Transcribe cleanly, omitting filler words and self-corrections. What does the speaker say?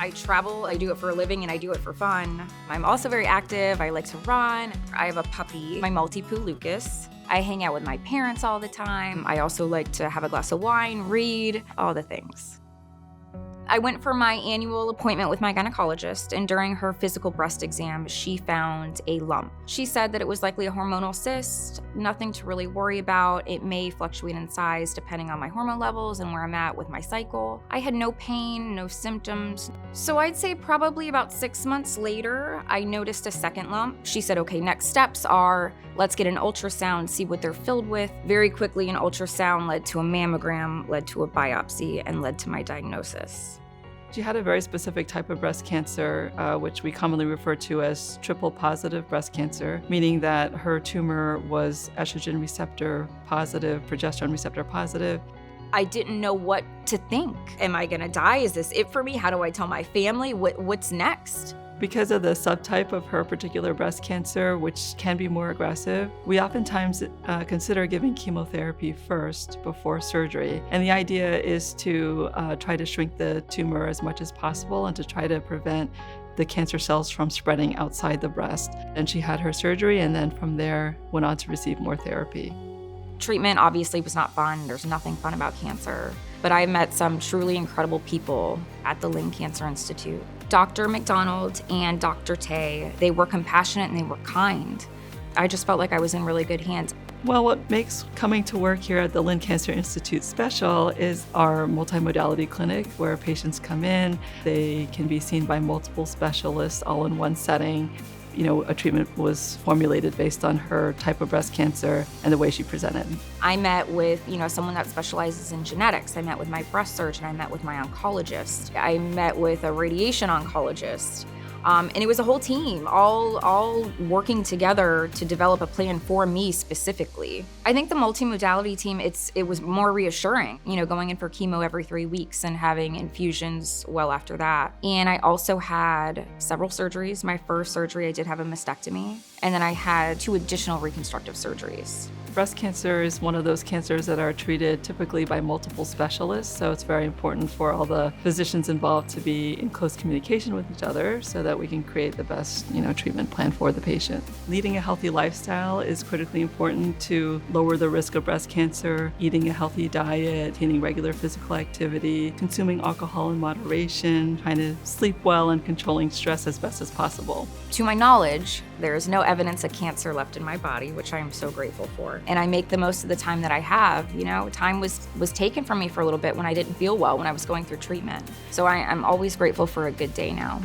I travel, I do it for a living, and I do it for fun. I'm also very active. I like to run. I have a puppy, my Maltipoo Lucas. I hang out with my parents all the time. I also like to have a glass of wine, read, all the things. I went for my annual appointment with my gynecologist, and during her physical breast exam, she found a lump. She said that it was likely a hormonal cyst, nothing to really worry about. It may fluctuate in size depending on my hormone levels and where I'm at with my cycle. I had no pain, no symptoms. So I'd say probably about 6 months later, I noticed a second lump. She said, okay, next steps are, let's get an ultrasound, see what they're filled with. Very quickly, an ultrasound led to a mammogram, led to a biopsy, and led to my diagnosis. She had a very specific type of breast cancer, which we commonly refer to as triple positive breast cancer, meaning that her tumor was estrogen receptor positive, progesterone receptor positive. I didn't know what to think. Am I gonna die? Is this it for me? How do I tell my family? What's next? Because of the subtype of her particular breast cancer, which can be more aggressive, we oftentimes consider giving chemotherapy first before surgery. And the idea is to try to shrink the tumor as much as possible and to try to prevent the cancer cells from spreading outside the breast. And she had her surgery and then from there went on to receive more therapy. Treatment obviously was not fun. There's nothing fun about cancer. But I met some truly incredible people at the Lynn Cancer Institute. Dr. McDonald and Dr. Tay, they were compassionate and they were kind. I just felt like I was in really good hands. Well, what makes coming to work here at the Lynn Cancer Institute special is our multimodality clinic where patients come in, they can be seen by multiple specialists all in one setting. A treatment was formulated based on her type of breast cancer and the way she presented. I met with, someone that specializes in genetics. I met with my breast surgeon. I met with my oncologist. I met with a radiation oncologist. And it was a whole team, all working together to develop a plan for me specifically. I think the multimodality team, it was more reassuring, going in for chemo every 3 weeks and having infusions well after that. And I also had several surgeries. My first surgery, I did have a mastectomy, and then I had 2 additional reconstructive surgeries. Breast cancer is one of those cancers that are treated typically by multiple specialists, so it's very important for all the physicians involved to be in close communication with each other so that we can create the best, treatment plan for the patient. Leading a healthy lifestyle is critically important to lower the risk of breast cancer. Eating a healthy diet, maintaining regular physical activity, consuming alcohol in moderation, trying to sleep well, and controlling stress as best as possible. To my knowledge, there is no evidence of cancer left in my body, which I am so grateful for. And I make the most of the time that I have. Time was taken from me for a little bit when I didn't feel well, when I was going through treatment. So I'm always grateful for a good day now.